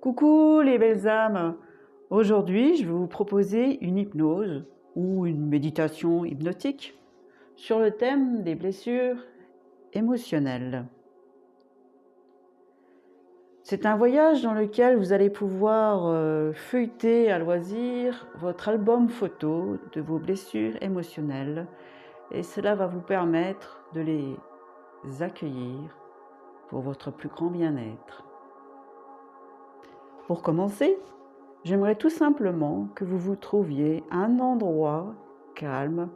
Coucou les belles âmes! Aujourd'hui, je vais vous proposer une hypnose ou une méditation hypnotique sur le thème des blessures émotionnelles. C'est un voyage dans lequel vous allez pouvoir feuilleter à loisir votre album photo de vos blessures émotionnelles et cela va vous permettre de les accueillir pour votre plus grand bien-être. Pour commencer, j'aimerais tout simplement que vous vous trouviez à un endroit calme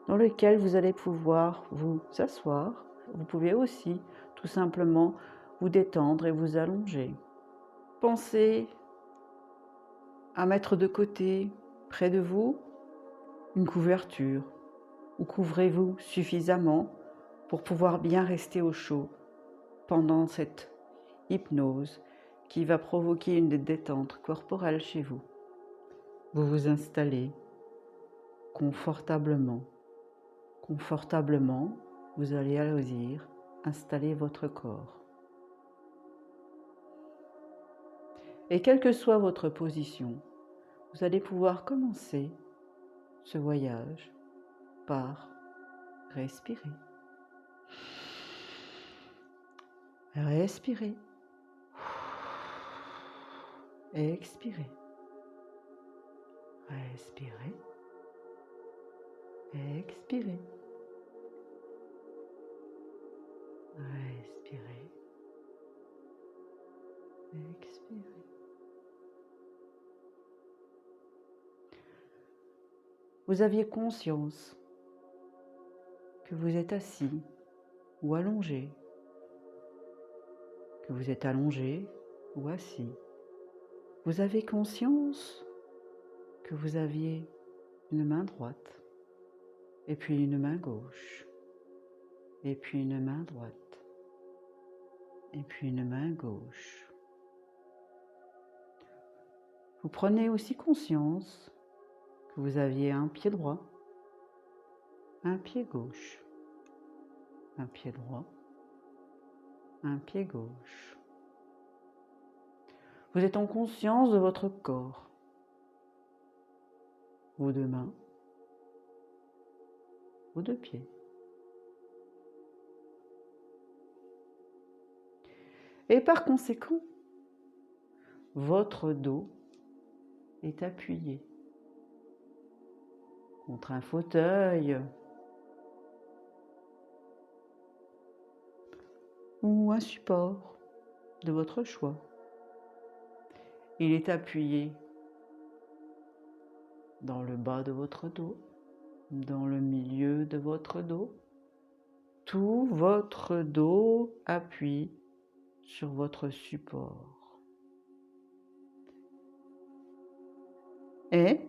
dans lequel vous allez pouvoir vous asseoir. Vous pouvez aussi tout simplement vous détendre et vous allonger. Pensez à mettre de côté, près de vous, une couverture ou couvrez-vous suffisamment pour pouvoir bien rester au chaud pendant cette hypnose qui va provoquer une détente corporelle chez vous. Vous vous installez confortablement. Confortablement, vous allez à loisir installer votre corps. Et quelle que soit votre position, vous allez pouvoir commencer ce voyage par respirer. Respirez. Expirez. Respirez. Expirez. Respirez. Expirez. Vous aviez conscience que vous êtes assis ou allongé, que vous êtes allongé ou assis. Vous avez conscience que vous aviez une main droite, et puis une main gauche, et puis une main droite, et puis une main gauche. Vous prenez aussi conscience que vous aviez un pied droit, un pied gauche, un pied droit, un pied gauche. Vous êtes en conscience de votre corps, vos deux mains, vos deux pieds. Et par conséquent, votre dos est appuyé contre un fauteuil ou un support de votre choix. Il est appuyé dans le bas de votre dos, dans le milieu de votre dos. Tout votre dos appuie sur votre support. Et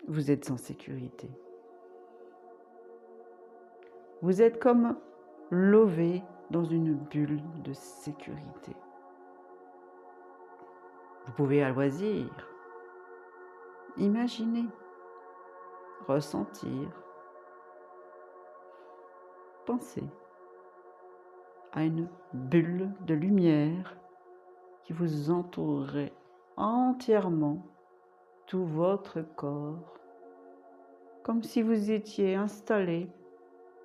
vous êtes en sécurité. Vous êtes comme lové dans une bulle de sécurité. Vous pouvez à loisir imaginer, ressentir, penser à une bulle de lumière qui vous entourerait entièrement tout votre corps, comme si vous étiez installé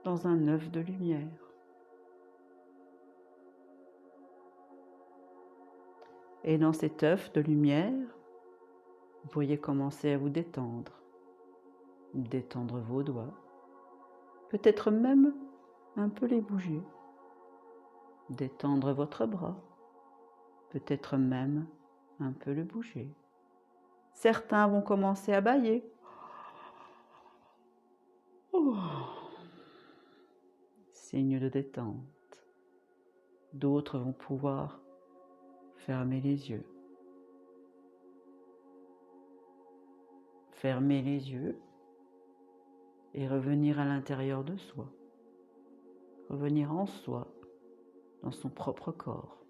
dans un œuf de lumière. Et dans cet œuf de lumière, vous pourriez commencer à vous détendre vos doigts, peut-être même un peu les bouger, détendre votre bras, peut-être même un peu le bouger. Certains vont commencer à bâiller. Oh. Signe de détente. D'autres vont pouvoir fermer les yeux. Fermer les yeux et revenir à l'intérieur de soi. Revenir en soi, dans son propre corps,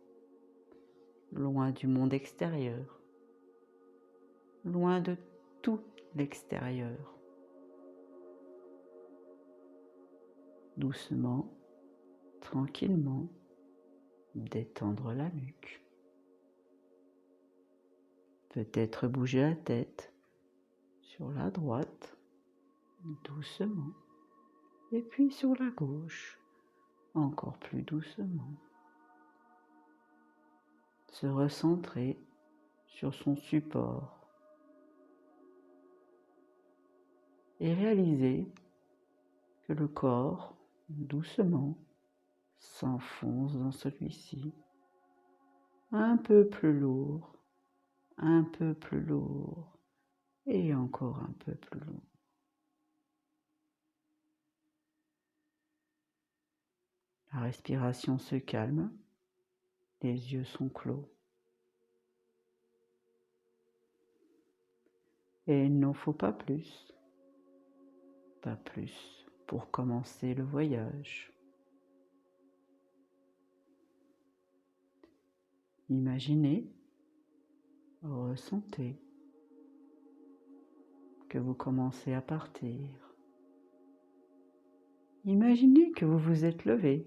loin du monde extérieur, loin de tout l'extérieur. Doucement, tranquillement, détendre la nuque. Peut-être bouger la tête sur la droite, doucement, et puis sur la gauche, encore plus doucement. Se recentrer sur son support et réaliser que le corps, doucement, s'enfonce dans celui-ci, un peu plus lourd, un peu plus lourd et encore un peu plus lourd. La respiration se calme, les yeux sont clos. Et il n'en faut pas plus pour commencer le voyage. Imaginez, ressentez que vous commencez à partir. Imaginez que vous vous êtes levé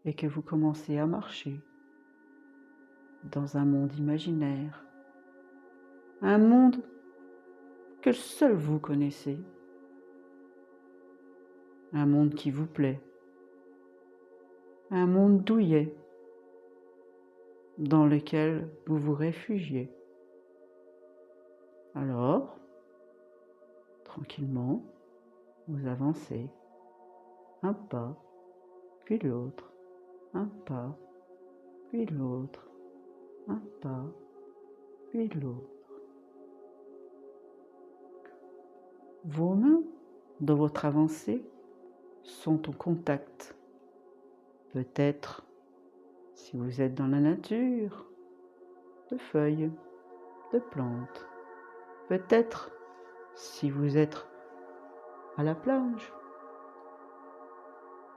et que vous commencez à marcher dans un monde imaginaire, un monde que seul vous connaissez, un monde qui vous plaît, un monde douillet dans lequel vous vous réfugiez. Alors, tranquillement, vous avancez, un pas, puis l'autre, un pas, puis l'autre, un pas, puis l'autre. Vos mains, dans votre avancée, sont en contact. Peut-être, si vous êtes dans la nature, de feuilles, de plantes. Peut-être, si vous êtes à la plage,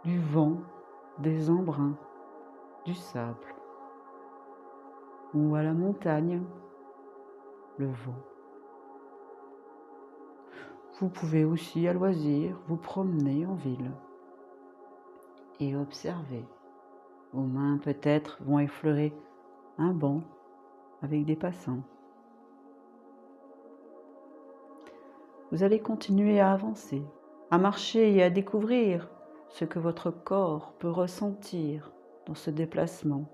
du vent, des embruns, du sable. Ou à la montagne, le vent. Vous pouvez aussi, à loisir, vous promener en ville et observer. Vos mains, peut-être, vont effleurer un banc avec des passants. Vous allez continuer à avancer, à marcher et à découvrir ce que votre corps peut ressentir dans ce déplacement.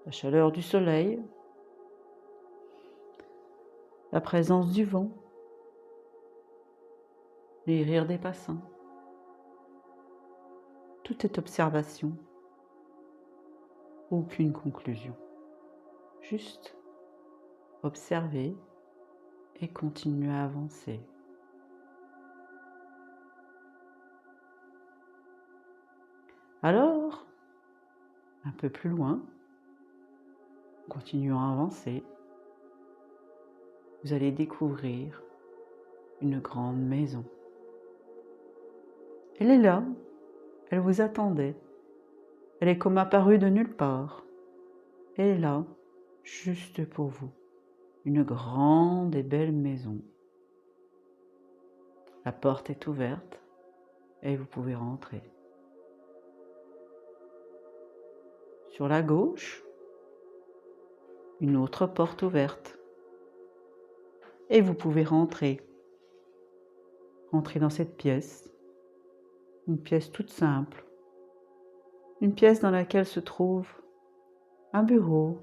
La chaleur du soleil, la présence du vent, les rires des passants. Tout est observation, aucune conclusion. Juste observer et continuer à avancer. Alors, un peu plus loin, continuant à avancer, vous allez découvrir une grande maison. Elle est là, elle vous attendait. Elle est comme apparue de nulle part. Elle est là, juste pour vous. Une grande et belle maison. La porte est ouverte et vous pouvez rentrer. Sur la gauche, une autre porte ouverte. Et vous pouvez rentrer. Rentrer dans cette pièce. Une pièce toute simple. Une pièce dans laquelle se trouve un bureau,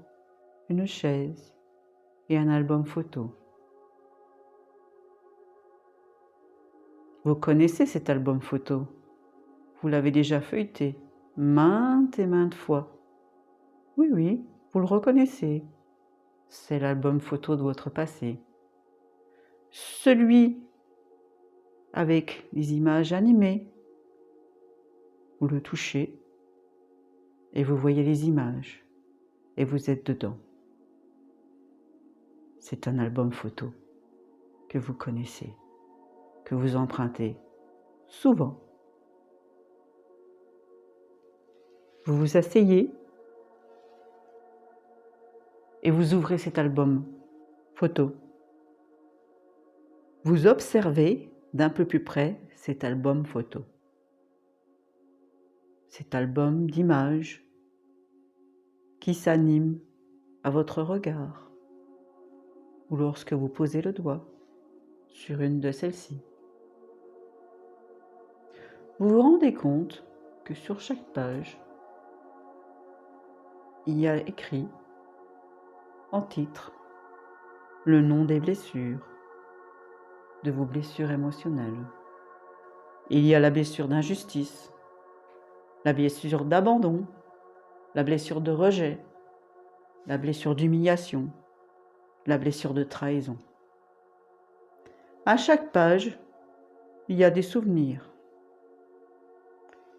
une chaise et un album photo. Vous connaissez cet album photo. Vous l'avez déjà feuilleté maintes et maintes fois. Oui, vous le reconnaissez. C'est l'album photo de votre passé. Celui avec les images animées. Vous le touchez et vous voyez les images et vous êtes dedans. C'est un album photo que vous connaissez, que vous empruntez souvent. Vous vous asseyez et vous ouvrez cet album photo. Vous observez d'un peu plus près cet album photo. Cet album d'images qui s'animent à votre regard ou lorsque vous posez le doigt sur une de celles-ci. Vous vous rendez compte que sur chaque page, il y a écrit en titre le nom des blessures, de vos blessures émotionnelles. Il y a la blessure d'injustice, la blessure d'abandon, la blessure de rejet, la blessure d'humiliation, la blessure de trahison. À chaque page, il y a des souvenirs.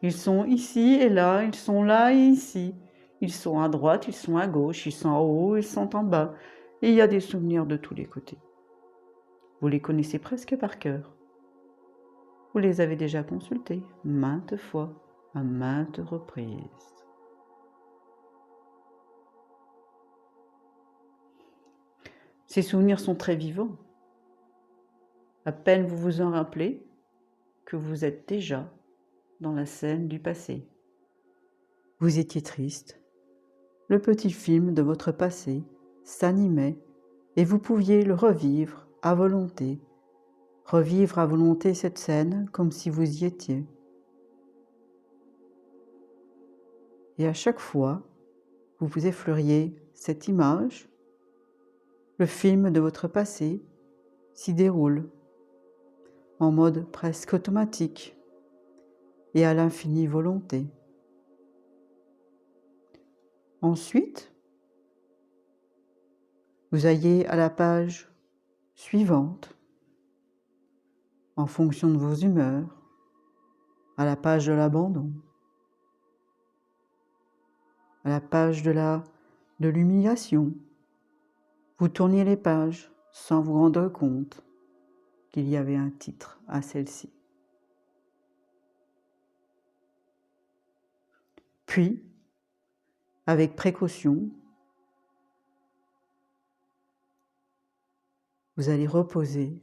Ils sont ici et là, ils sont là et ici. Ils sont à droite, ils sont à gauche, ils sont en haut, ils sont en bas. Et il y a des souvenirs de tous les côtés. Vous les connaissez presque par cœur. Vous les avez déjà consultés maintes fois, à maintes reprises. Ces souvenirs sont très vivants. À peine vous vous en rappelez que vous êtes déjà dans la scène du passé. Vous étiez triste. Le petit film de votre passé s'animait et vous pouviez le revivre à volonté cette scène comme si vous y étiez. Et à chaque fois, vous vous effleuriez cette image, le film de votre passé s'y déroule en mode presque automatique et à l'infinie volonté. Ensuite, vous allez à la page suivante, en fonction de vos humeurs, à la page de l'abandon, à la page de l'humiliation. Vous tourniez les pages sans vous rendre compte qu'il y avait un titre à celle-ci. Puis, avec précaution, vous allez reposer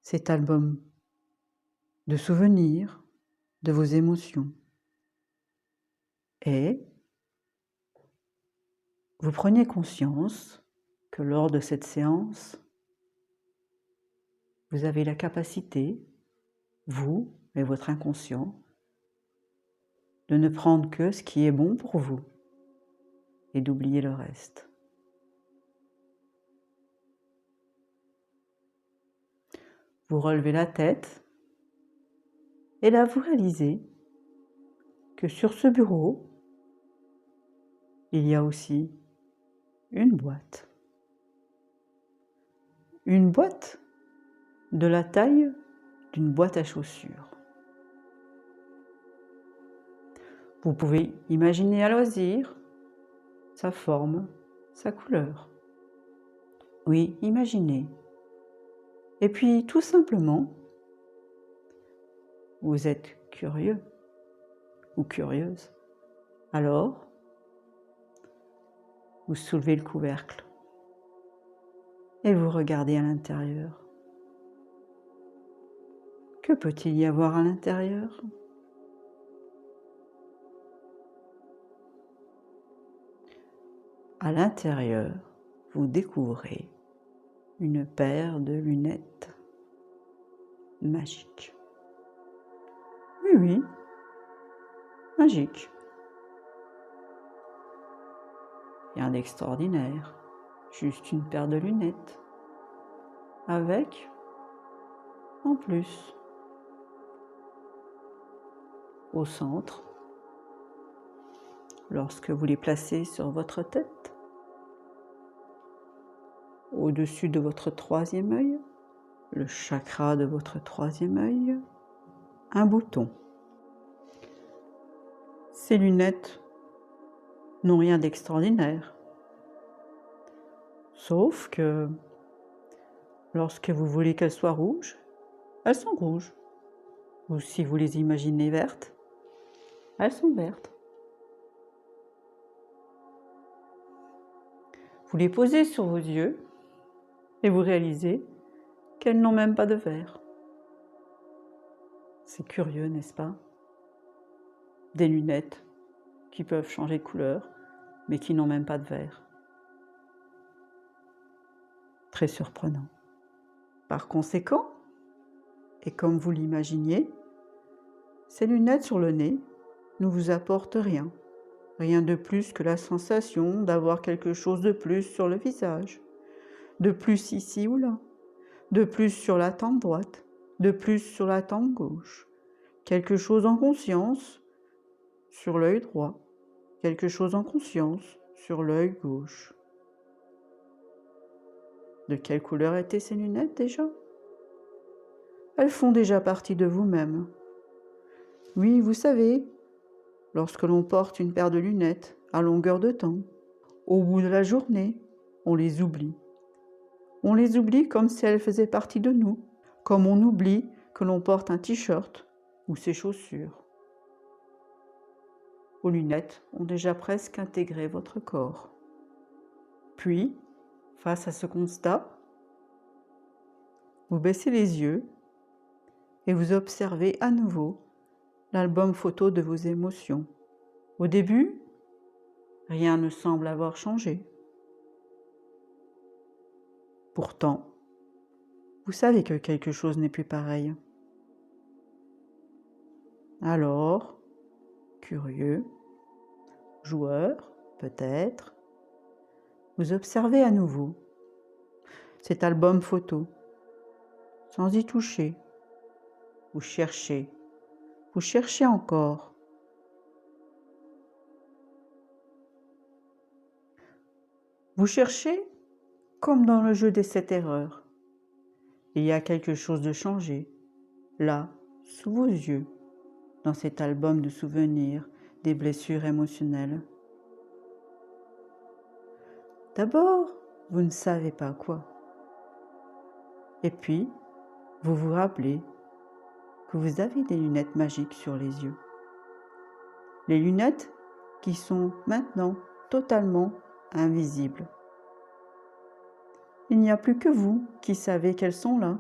cet album de souvenirs de vos émotions. Et vous prenez conscience que lors de cette séance, vous avez la capacité, vous et votre inconscient, de ne prendre que ce qui est bon pour vous et d'oublier le reste. Vous relevez la tête et là vous réalisez que sur ce bureau, il y a aussi une boîte. Une boîte de la taille d'une boîte à chaussures. Vous pouvez imaginer à loisir sa forme, sa couleur. Oui, imaginez. Et puis, tout simplement, vous êtes curieux ou curieuse. Alors, vous soulevez le couvercle et vous regardez à l'intérieur. Que peut-il y avoir à l'intérieur ? À l'intérieur, vous découvrez une paire de lunettes magiques. Oui, oui, magiques. Rien d'extraordinaire, juste une paire de lunettes. Avec, en plus, au centre, lorsque vous les placez sur votre tête, au-dessus de votre troisième œil, le chakra de votre troisième œil, un bouton. Ces lunettes n'ont rien d'extraordinaire, sauf que lorsque vous voulez qu'elles soient rouges, elles sont rouges. Ou si vous les imaginez vertes, elles sont vertes. Vous les posez sur vos yeux et vous réalisez qu'elles n'ont même pas de verre. C'est curieux, n'est-ce pas ? Des lunettes qui peuvent changer de couleur, mais qui n'ont même pas de verre. Très surprenant. Par conséquent, et comme vous l'imaginiez, ces lunettes sur le nez ne vous apportent rien. Rien de plus que la sensation d'avoir quelque chose de plus sur le visage, de plus ici ou là, de plus sur la tempe droite, de plus sur la tempe gauche, quelque chose en conscience sur l'œil droit, quelque chose en conscience sur l'œil gauche. De quelle couleur étaient ces lunettes déjà? Elles font déjà partie de vous-même. Oui, vous savez, lorsque l'on porte une paire de lunettes à longueur de temps, au bout de la journée, on les oublie. On les oublie comme si elles faisaient partie de nous, comme on oublie que l'on porte un t-shirt ou ses chaussures. Vos lunettes ont déjà presque intégré votre corps. Puis, face à ce constat, vous baissez les yeux et vous observez à nouveau l'album photo de vos émotions. Au début, rien ne semble avoir changé. Pourtant, vous savez que quelque chose n'est plus pareil. Alors, curieux, joueur, peut-être, vous observez à nouveau cet album photo, sans y toucher. Vous cherchez encore. Vous cherchez comme dans le jeu des 7 erreurs. Il y a quelque chose de changé, là, sous vos yeux, dans cet album de souvenirs, des blessures émotionnelles. D'abord, vous ne savez pas quoi. Et puis, vous vous rappelez que vous avez des lunettes magiques sur les yeux. Les lunettes qui sont maintenant totalement invisibles. Il n'y a plus que vous qui savez qu'elles sont là,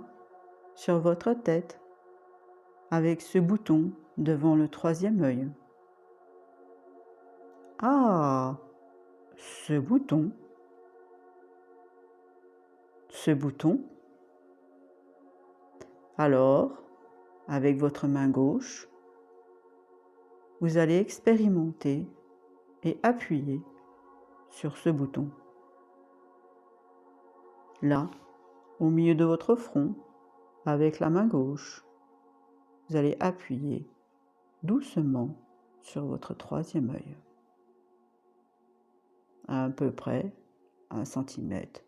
sur votre tête, avec ce bouton devant le 3e œil. Ah, ce bouton. Alors, avec votre main gauche, vous allez expérimenter et appuyer sur ce bouton. Là, au milieu de votre front, avec la main gauche, vous allez appuyer doucement sur votre 3e œil. À peu près 1 centimètre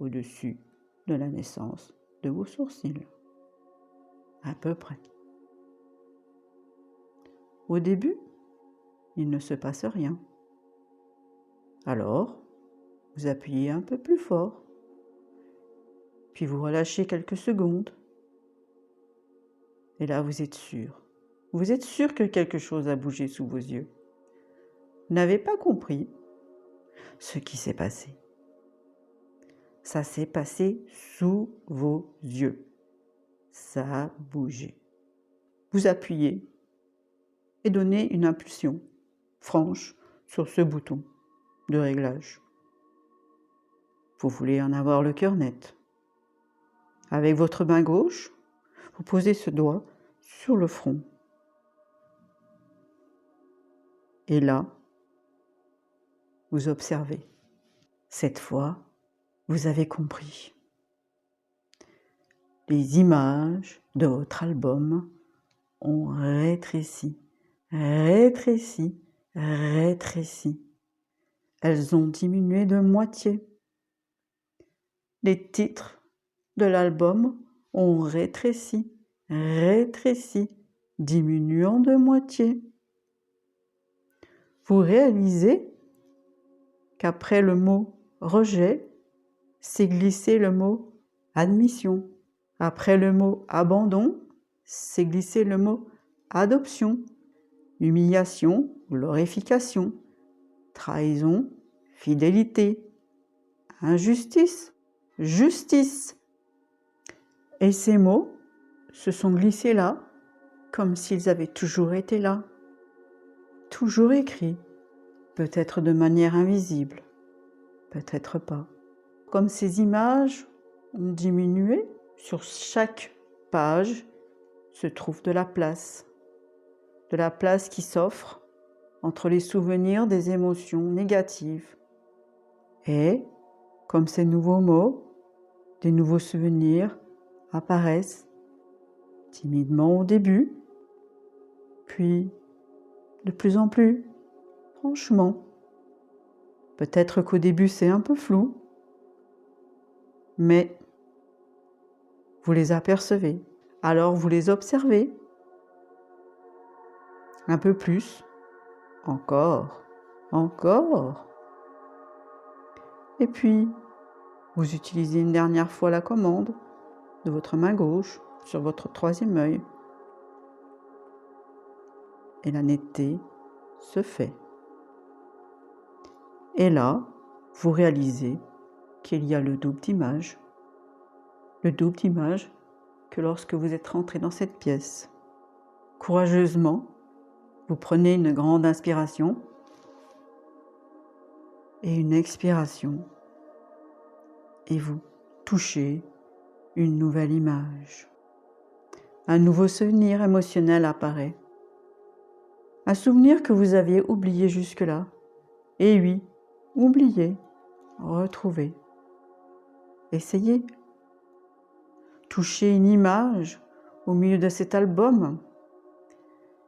au-dessus de la naissance de vos sourcils. À peu près. Au début, il ne se passe rien. Alors, vous appuyez un peu plus fort, puis vous relâchez quelques secondes. Et là, vous êtes sûr. Vous êtes sûr que quelque chose a bougé sous vos yeux. Vous n'avez pas compris ce qui s'est passé. Ça s'est passé sous vos yeux. Ça a bougé. Vous appuyez et donnez une impulsion franche sur ce bouton de réglage. Vous voulez en avoir le cœur net. Avec votre main gauche, vous posez ce doigt sur le front. Et là, vous observez. Cette fois, vous avez compris. Les images de votre album ont rétréci. Elles ont diminué de moitié. Les titres de l'album ont rétréci, diminuant de moitié. Vous réalisez qu'après le mot rejet, s'est glissé le mot admission. Après le mot abandon, s'est glissé le mot adoption. Humiliation, glorification, trahison, fidélité, injustice, justice. Et ces mots se sont glissés là, comme s'ils avaient toujours été là, toujours écrits, peut-être de manière invisible, peut-être pas. Comme ces images ont diminué, sur chaque page se trouve de la place qui s'offre entre les souvenirs des émotions négatives. Et, comme ces nouveaux mots, des nouveaux souvenirs apparaissent timidement au début, puis de plus en plus franchement. Peut-être qu'au début c'est un peu flou, mais vous les apercevez. Alors vous les observez un peu plus, encore. Et puis, vous utilisez une dernière fois la commande de votre main gauche sur votre troisième œil. Et la netteté se fait. Et là, vous réalisez qu'il y a le double d'image. Le double d'image que lorsque vous êtes rentré dans cette pièce. Courageusement, vous prenez une grande inspiration et une expiration. Et vous touchez une nouvelle image. Un nouveau souvenir émotionnel apparaît. Un souvenir que vous aviez oublié jusque-là. Et oui, oublié, retrouvé. Essayez. Touchez une image au milieu de cet album.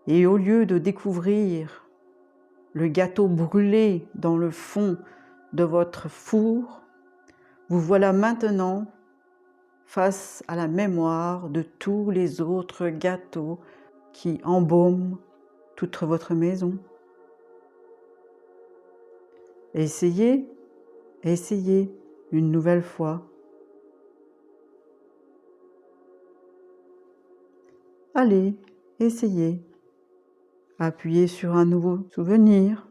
Et au lieu de découvrir le gâteau brûlé dans le fond de votre four, vous voilà maintenant face à la mémoire de tous les autres gâteaux qui embaument toute votre maison. Essayez une nouvelle fois. Allez, essayez. Appuyez sur un nouveau souvenir.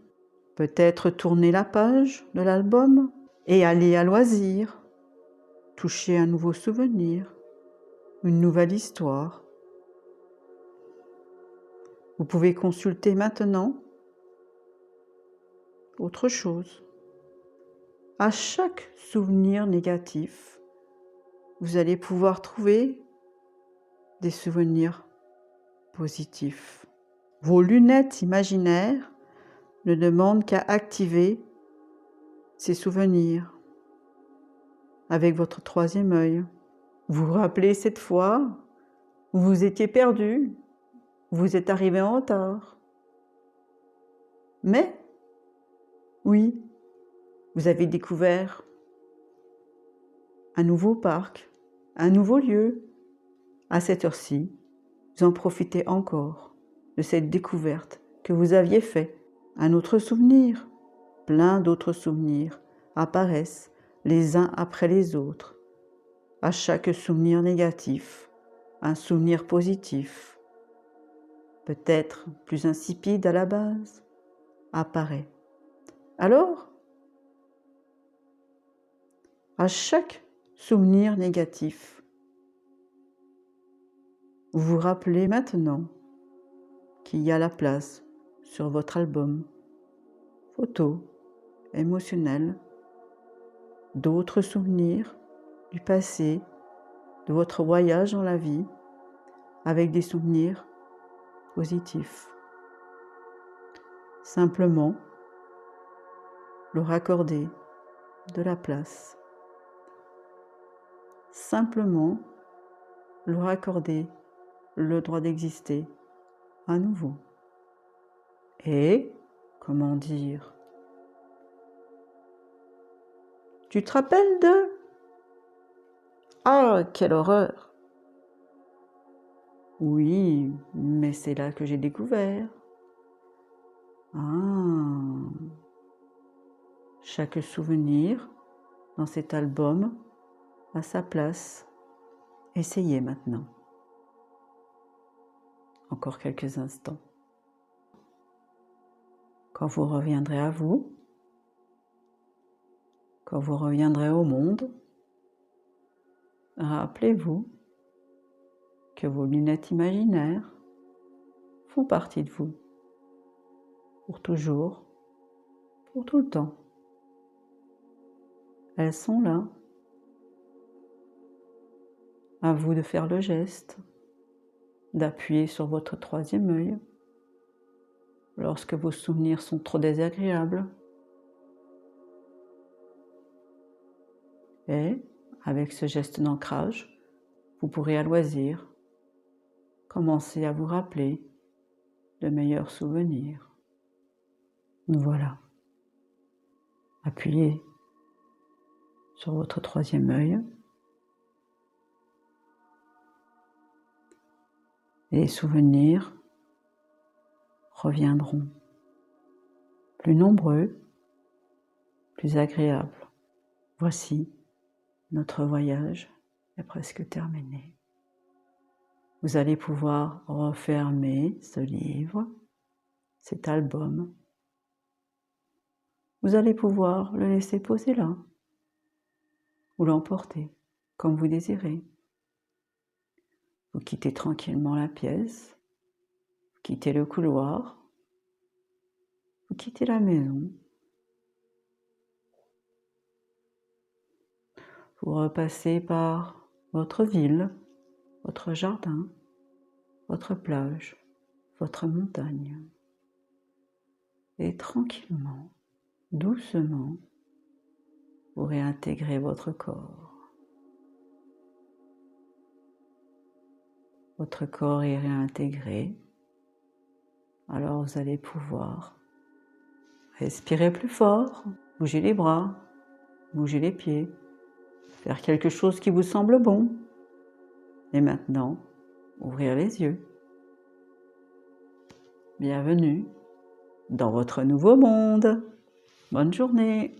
Peut-être tourner la page de l'album et aller à loisir. Toucher un nouveau souvenir, une nouvelle histoire. Vous pouvez consulter maintenant autre chose. À chaque souvenir négatif, vous allez pouvoir trouver des souvenirs positifs. Vos lunettes imaginaires ne demandent qu'à activer ces souvenirs avec votre troisième œil. Vous vous rappelez cette fois où vous étiez perdu, vous êtes arrivé en retard. Mais, oui, vous avez découvert un nouveau parc, un nouveau lieu. À cette heure-ci, vous en profitez encore de cette découverte que vous aviez faite. Un autre souvenir, plein d'autres souvenirs apparaissent les uns après les autres. À chaque souvenir négatif, un souvenir positif, peut-être plus insipide à la base, apparaît. Alors, à chaque souvenir négatif, vous vous rappelez maintenant qu'il y a la place sur votre album photo émotionnel d'autres souvenirs du passé, de votre voyage dans la vie, avec des souvenirs positifs. Simplement, leur accorder de la place. Simplement, leur accorder le droit d'exister à nouveau. Et, comment dire, tu te rappelles de... Ah, quelle horreur! Oui, mais c'est là que j'ai découvert. Ah, chaque souvenir dans cet album a sa place. Essayez maintenant. Encore quelques instants. Quand vous reviendrez à vous, quand vous reviendrez au monde, rappelez-vous que vos lunettes imaginaires font partie de vous pour toujours pour tout le temps. Elles sont là. À vous de faire le geste, d'appuyer sur votre troisième œil lorsque vos souvenirs sont trop désagréables. Et, avec ce geste d'ancrage, vous pourrez à loisir commencer à vous rappeler de meilleurs souvenirs. Voilà. Appuyez sur votre troisième œil. Et les souvenirs reviendront plus nombreux, plus agréables. Voici, notre voyage est presque terminé. Vous allez pouvoir refermer ce livre, cet album. Vous allez pouvoir le laisser poser là, ou l'emporter, comme vous désirez. Vous quittez tranquillement la pièce, vous quittez le couloir, vous quittez la maison. Vous repassez par votre ville, votre jardin, votre plage, votre montagne. Et tranquillement, doucement, vous réintégrez votre corps. Votre corps est réintégré. Alors vous allez pouvoir respirer plus fort, bouger les bras, bouger les pieds, faire quelque chose qui vous semble bon. Et maintenant, ouvrir les yeux. Bienvenue dans votre nouveau monde. Bonne journée.